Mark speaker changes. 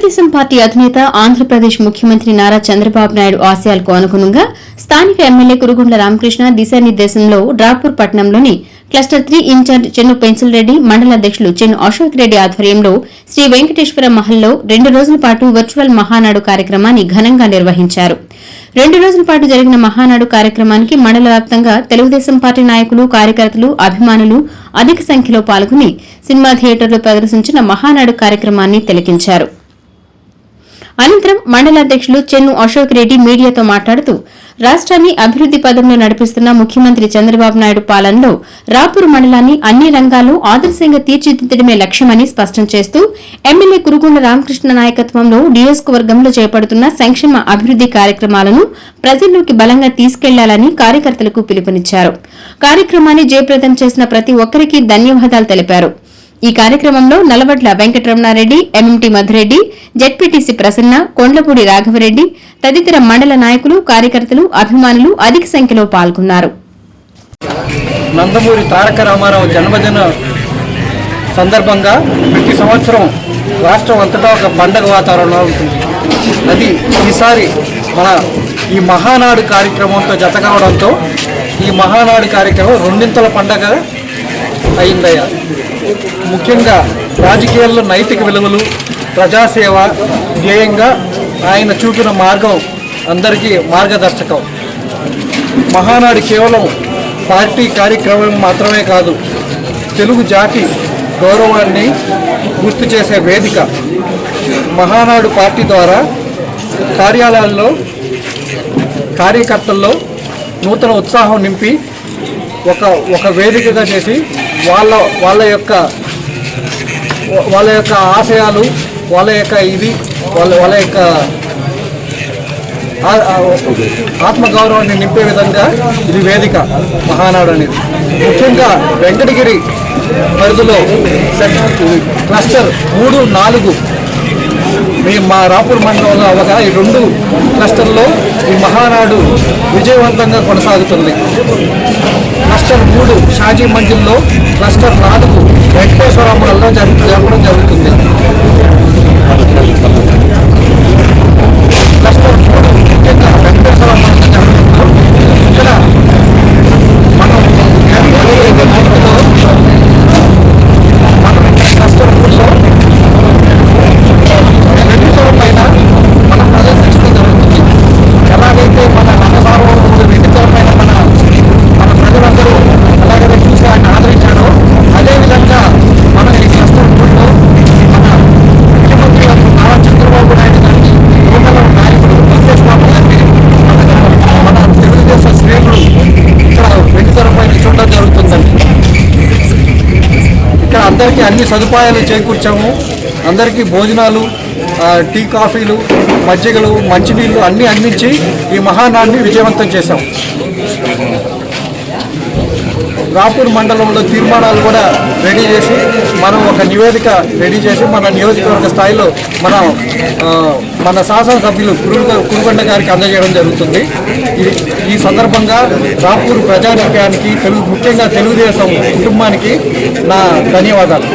Speaker 1: Telugu Desam party అధినేత ఆంధ్రప్రదేశ్ ముఖ్యమంత్రి నారా చంద్రబాబు నాయుడు ఆశయాలకు అనుగుణంగా స్థానిక ఎమ్మెల్యే కురుగుండ్ల రామకృష్ణ దిశానిర్దేశంలో డ్రాపూర్ పట్టణంలోని cluster 3 incharge Chennu pencil Reddy మండల అధ్యకులు చెన్ను అశోక్ రెడ్డి ఆధ్వర్యంలో శ్రీ వెంకటేశ్వర మహల్లో 2 రోజుల పాటు వర్చువల్ మహానాడు కార్యక్రమాన్ని ఘనంగా నిర్వహించారు. 2 రోజుల పాటు జరిగిన మహానాడు కార్యక్రమానికి మండల వ్యాప్తంగా తెలుగుదేశం పార్టీ నాయకులు, కార్యకర్తలు, అభిమానులు అధిక సంఖ్యలో పాల్గొని సినిమా థియేటర్లో ప్రదర్శించిన మహానాడు కార్యక్రమాన్ని తిలకించారు. అనంతరం మండల అధ్యకులు చెన్ను అశోక్ రెడ్డి మీడియాతో మాట్లాడుతూ రాష్ట్రాన్ని అభివృద్ది పదంలో నడిపిస్తున్న ముఖ్యమంత్రి చంద్రబాబు నాయుడు పాలనలో రాపూర్ మండలాన్ని అన్ని రంగాల్లో ఆదర్శంగా తీర్చిదిద్దడమే లక్ష్యమని స్పష్టం చేస్తూ ఎమ్మెల్యే కురుగుండ్ల రామకృష్ణ నాయకత్వంలో నియోజకవర్గంలో చేపడుతున్న సంక్షేమ అభివృద్ది కార్యక్రమాలను ప్రజల్లోకి బలంగా తీసుకెళ్లాలని కార్యకర్తలకు పిలుపునిచ్చారు. కార్యక్రమాన్ని జయప్రదం చేసిన ప్రతి ఒక్కరికి ధన్యవాదాలు తెలిపారు. ఈ కార్యక్రమంలో నలవడ్ల వెంకటరమణారెడ్డి, ఎంఎంటీ మధురెడ్డి, జెడ్పీటీసీ ప్రసన్న, కొండ్లపూడి రాఘవరెడ్డి తదితర మండల నాయకులు, కార్యకర్తలు, అభిమానులు అధిక సంఖ్యలో పాల్గొన్నారు.
Speaker 2: నందమూరి తారక రామారావు జన్మదిన సందర్భంగా ప్రతి సంవత్సరం రాష్ట్రం అంతటా ఒక పండగ వాతావరణంలో ఉంటుంది. అది ఈసారి మన ఈ మహానాడు కార్యక్రమంతో జత కావడంతో ఈ మహానాడు కార్యక్రమం రెండింతల పండగ అయిందయ్యా. ముఖ్యంగా రాజకీయాల్లో నైతిక విలువలు, ప్రజాసేవ ధ్యేయంగా ఆయన చూపిన మార్గం అందరికీ మార్గదర్శకం. మహానాడు కేవలం పార్టీ కార్యక్రమం మాత్రమే కాదు, తెలుగు జాతి గౌరవాన్ని గుర్తు చేసే వేదిక. మహానాడు పార్టీ ద్వారా కార్యాలయాల్లో కార్యకర్తల్లో నూతన ఉత్సాహం నింపి ఒక వేదికగా చేసి వాళ్ళ యొక్క ఆశయాలు, వాళ్ళ యొక్క ఆత్మగౌరవాన్ని నింపే విధంగా ఇది వేదిక మహానాడు అనేది. ముఖ్యంగా వెంకటగిరి పరిధిలో క్లస్టర్ 3, 4 మా రాపూర్ మండలంలో అవగా ఈ 2 క్లస్టర్లో ఈ మహానాడు విజయవంతంగా కొనసాగుతుంది. క్లస్టర్ 3 షాజీ మంజిల్లో, క్లస్టర్ 4 వెంకటేశ్వర మహల్లో జరపడం జరుగుతుంది. క్లస్టర్ 3 ముఖ్యంగా వెంకటేశ్వర మహల్లో జరుగుతుంది. ఇక్కడ మనం క్లస్టర్ 3లో పైన మనం ప్రదర్శించడం జరుగుతుంది. ఎలాగైతే మన రంగసార్వభౌముడు వెండితెర పైన మన ప్రజలందరూ ఎలాగైతే చూసి ఆయన ఆదరించారో అదేవిధంగా మన ఈ క్లస్టర్ 3లో మన ముఖ్యమంత్రి నారా చంద్రబాబు నాయుడు గారిని, యువతల నాయకుడు లోకేష్ బాబు గారిని, మన తెలుగుదేశం శ్రేణులు ఇక్కడ వెండితెర పైన చూడడం జరుగుతుందండి. ఇక్కడ అందరికీ అన్ని సదుపాయాలు చేకూర్చాము. అందరికీ భోజనాలు, టీ, కాఫీలు, మజ్జిగలు, మంచినీళ్ళు అన్నీ అందించి ఈ మహానాడిని విజయవంతం చేశాం. రాపూర్ మండలంలో తీర్మానాలు కూడా రెడీ చేసి మనం ఒక నివేదిక రెడీ చేసి మన నియోజకవర్గ స్థాయిలో మన శాసనసభ్యులు కురుగొండ గారికి అందజేయడం జరుగుతుంది. ఈ సందర్భంగా రాపూర్ ప్రజానీకానికి, ముఖ్యంగా తెలుగుదేశం కుటుంబానికి నా ధన్యవాదాలు.